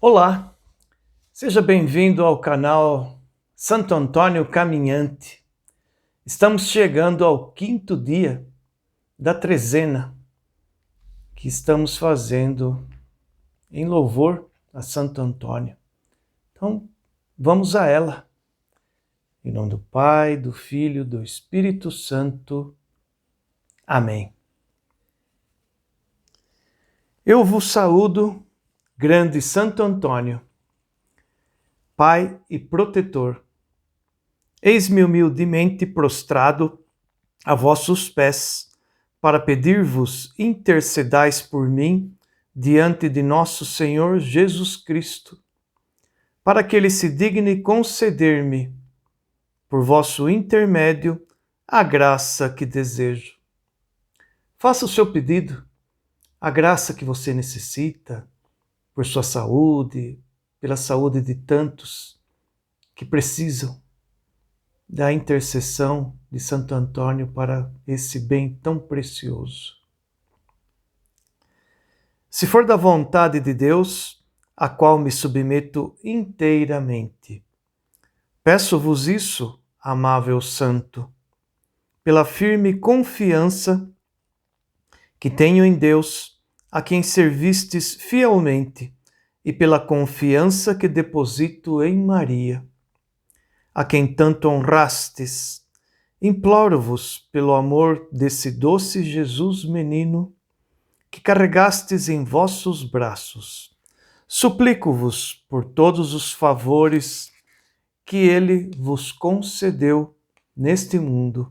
Olá, seja bem-vindo ao canal Santo Antônio Caminhante. Estamos chegando ao quinto dia da trezena que estamos fazendo em louvor a Santo Antônio. Então, vamos a ela. Em nome do Pai, do Filho, do Espírito Santo. Amém. Eu vos saúdo, grande Santo Antônio, Pai e protetor. Eis-me humildemente prostrado a vossos pés, para pedir-vos intercedais por mim diante de nosso Senhor Jesus Cristo, para que Ele se digne conceder-me, por vosso intermédio, a graça que desejo. Faça o seu pedido, a graça que você necessita, por sua saúde, pela saúde de tantos que precisam da intercessão de Santo Antônio para esse bem tão precioso. Se for da vontade de Deus, a qual me submeto inteiramente. Peço-vos isso, amável Santo, pela firme confiança que tenho em Deus, a quem servistes fielmente, e pela confiança que deposito em Maria, a quem tanto honrastes. Imploro-vos, pelo amor desse doce Jesus menino, que carregastes em vossos braços. Suplico-vos por todos os favores que ele vos concedeu neste mundo,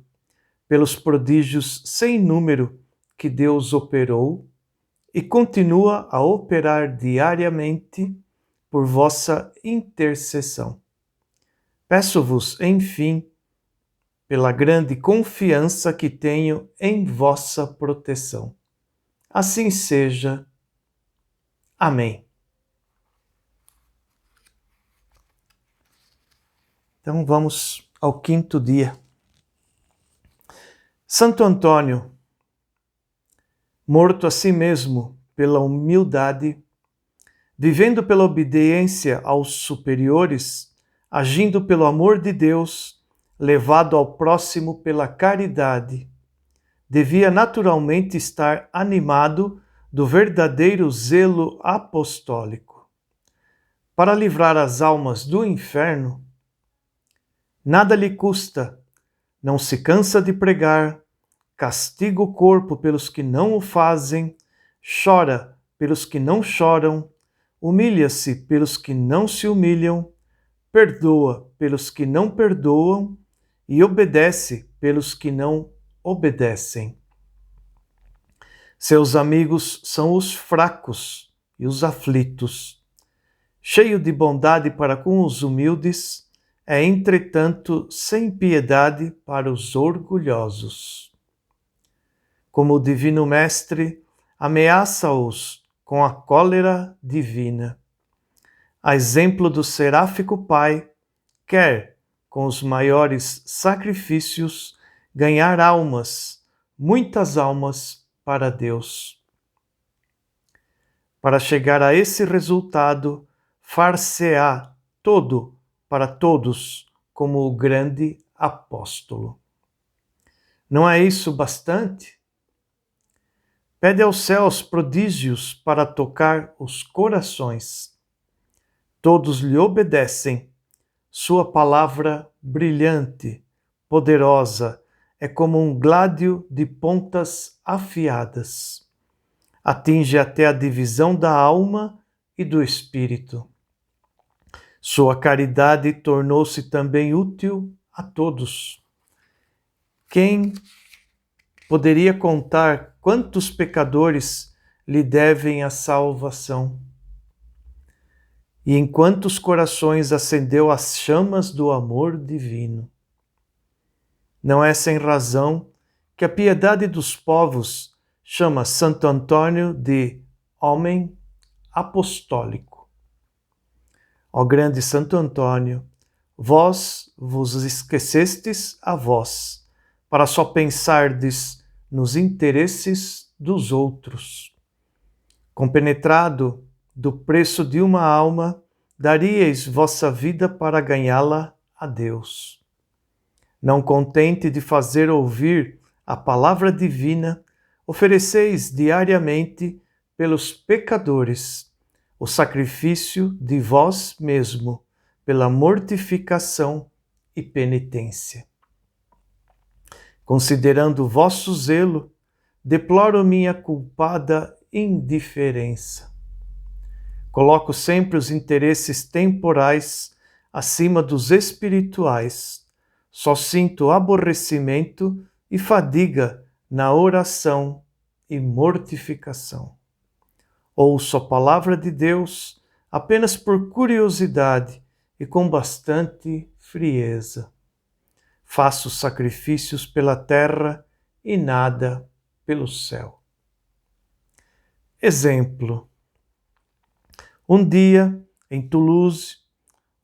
pelos prodígios sem número que Deus operou e continua a operar diariamente por vossa intercessão. Peço-vos, enfim, pela grande confiança que tenho em vossa proteção. Assim seja. Amém. Então vamos ao quinto dia. Santo Antônio, morto a si mesmo pela humildade, vivendo pela obediência aos superiores, agindo pelo amor de Deus, levado ao próximo pela caridade, devia naturalmente estar animado do verdadeiro zelo apostólico. Para livrar as almas do inferno, nada lhe custa, não se cansa de pregar, castiga o corpo pelos que não o fazem, chora pelos que não choram, humilha-se pelos que não se humilham, perdoa pelos que não perdoam e obedece pelos que não obedecem. Seus amigos são os fracos e os aflitos. Cheio de bondade para com os humildes, é, entretanto, sem piedade para os orgulhosos. Como o Divino Mestre, ameaça-os com a cólera divina. A exemplo do seráfico Pai, quer, com os maiores sacrifícios, ganhar almas, muitas almas, para Deus. Para chegar a esse resultado, far-se-á todo para todos, como o grande apóstolo. Não é isso bastante? Pede aos céus prodígios para tocar os corações. Todos lhe obedecem. Sua palavra brilhante, poderosa, é como um gládio de pontas afiadas. Atinge até a divisão da alma e do espírito. Sua caridade tornou-se também útil a todos. Quem poderia contar quantos pecadores lhe devem a salvação? E em quantos corações acendeu as chamas do amor divino? Não é sem razão que a piedade dos povos chama Santo Antônio de homem apostólico. Ó grande Santo Antônio, vós vos esquecestes a vós, para só pensardes nos interesses dos outros. Compenetrado do preço de uma alma, daríeis vossa vida para ganhá-la a Deus. Não contente de fazer ouvir a palavra divina, ofereceis diariamente pelos pecadores o sacrifício de vós mesmo, pela mortificação e penitência. Considerando o vosso zelo, deploro minha culpada indiferença. Coloco sempre os interesses temporais acima dos espirituais. Só sinto aborrecimento e fadiga na oração e mortificação. Ouço a palavra de Deus apenas por curiosidade e com bastante frieza. Faço sacrifícios pela terra e nada pelo céu. Exemplo. Um dia, em Toulouse,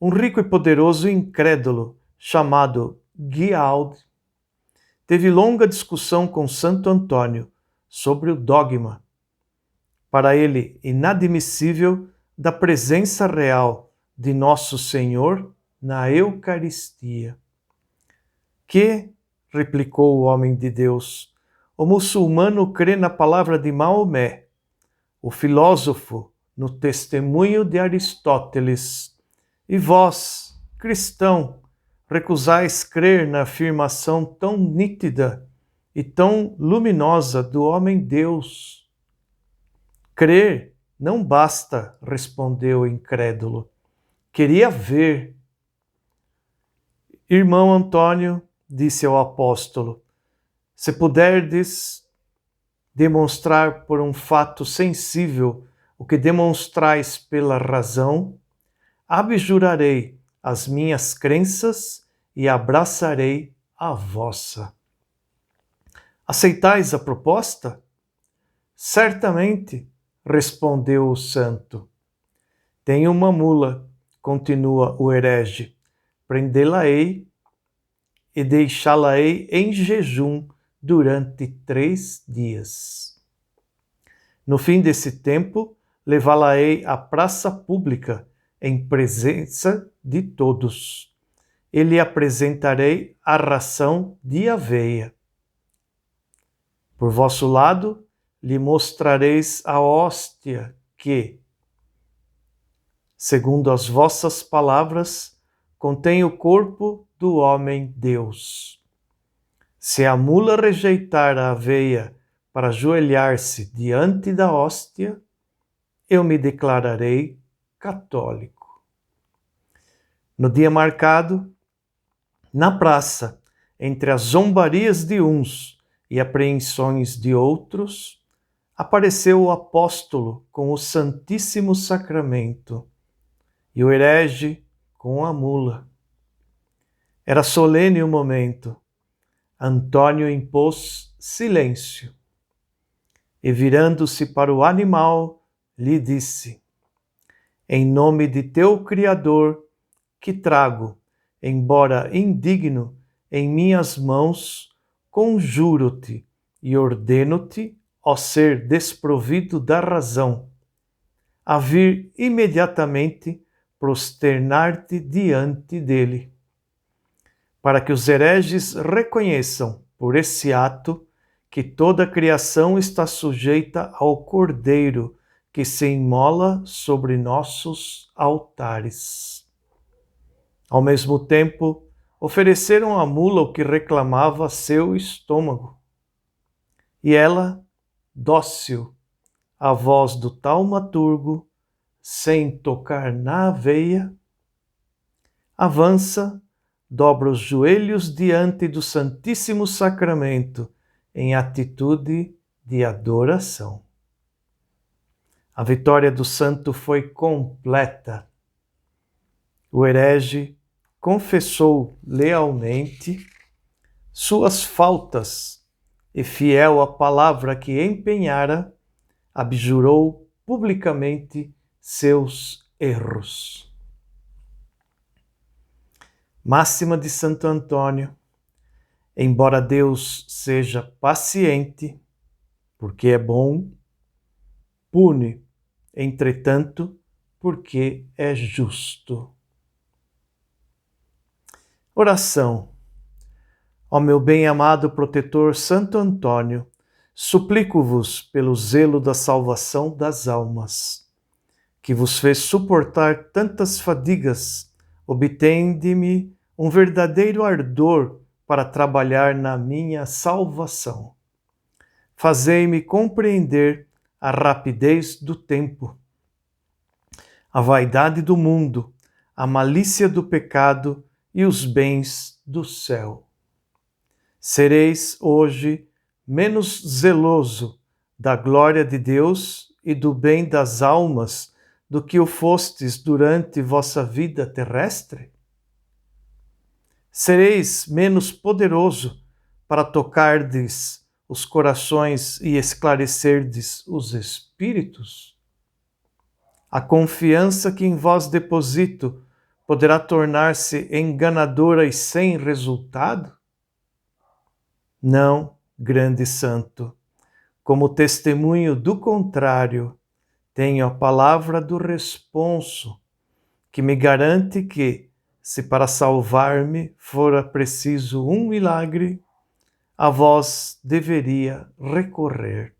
um rico e poderoso incrédulo chamado Guiaud teve longa discussão com Santo Antônio sobre o dogma, para ele inadmissível, da presença real de Nosso Senhor na Eucaristia. Que, replicou o homem de Deus, o muçulmano crê na palavra de Maomé, o filósofo no testemunho de Aristóteles, e vós, cristão, recusais crer na afirmação tão nítida e tão luminosa do homem-Deus. Crer não basta, respondeu o incrédulo. Queria ver. Irmão Antônio, disse ao apóstolo, se puderdes demonstrar por um fato sensível o que demonstrais pela razão, abjurarei as minhas crenças e abraçarei a vossa. Aceitais a proposta? Certamente, respondeu o santo. Tenho uma mula, continua o herege, prendê-la-ei e deixá-la-ei em jejum durante 3 dias. No fim desse tempo, levá-la-ei à praça pública, em presença de todos. E lhe apresentarei a ração de aveia. Por vosso lado, lhe mostrareis a hóstia que, segundo as vossas palavras, contém o corpo do homem-Deus. Se a mula rejeitar a aveia para ajoelhar-se diante da hóstia, eu me declararei católico. No dia marcado, na praça, entre as zombarias de uns e apreensões de outros, apareceu o apóstolo com o Santíssimo Sacramento e o herege com a mula. Era solene o momento. Antônio impôs silêncio e, virando-se para o animal, lhe disse: em nome de teu Criador, que trago, embora indigno, em minhas mãos, conjuro-te e ordeno-te, ó ser desprovido da razão, a vir imediatamente prosternar-te diante dele, para que os hereges reconheçam, por esse ato, que toda a criação está sujeita ao Cordeiro que se imola sobre nossos altares. Ao mesmo tempo, ofereceram à mula o que reclamava seu estômago. E ela, dócil à voz do taumaturgo, sem tocar na aveia, avança, dobra os joelhos diante do Santíssimo Sacramento em atitude de adoração. A vitória do santo foi completa. O herege confessou lealmente suas faltas e, fiel à palavra que empenhara, abjurou publicamente seus erros. Máxima de Santo Antônio: embora Deus seja paciente, porque é bom, pune entretanto, porque é justo. Oração. Ó meu bem-amado protetor Santo Antônio, suplico-vos pelo zelo da salvação das almas, que vos fez suportar tantas fadigas, obtende-me um verdadeiro ardor para trabalhar na minha salvação. Fazei-me compreender a rapidez do tempo, a vaidade do mundo, a malícia do pecado e os bens do céu. Sereis hoje menos zeloso da glória de Deus e do bem das almas do que o fostes durante vossa vida terrestre? Sereis menos poderoso para tocardes os corações e esclarecerdes os espíritos? A confiança que em vós deposito poderá tornar-se enganadora e sem resultado? Não, grande santo, como testemunho do contrário, tenho a palavra do responso, que me garante que, se para salvar-me fora preciso um milagre, a vós deveria recorrer.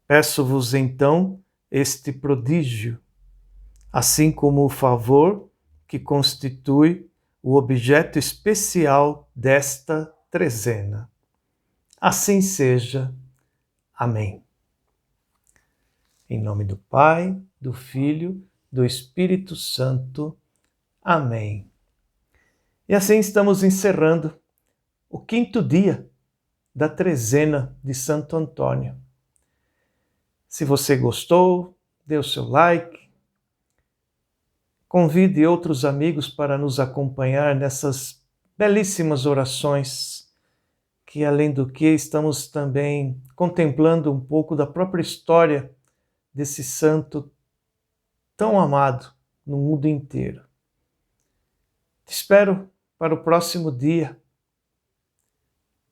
Peço-vos então este prodígio, assim como o favor que constitui o objeto especial desta trezena. Assim seja. Amém. Em nome do Pai, do Filho, do Espírito Santo. Amém. E assim estamos encerrando o 5º dia da trezena de Santo Antônio. Se você gostou, dê o seu like, convide outros amigos para nos acompanhar nessas belíssimas orações, que além do que estamos também contemplando um pouco da própria história desse santo tão amado no mundo inteiro. Te espero para o próximo dia.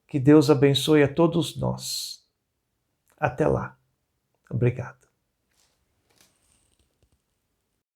Que Deus abençoe a todos nós. Até lá. Obrigado.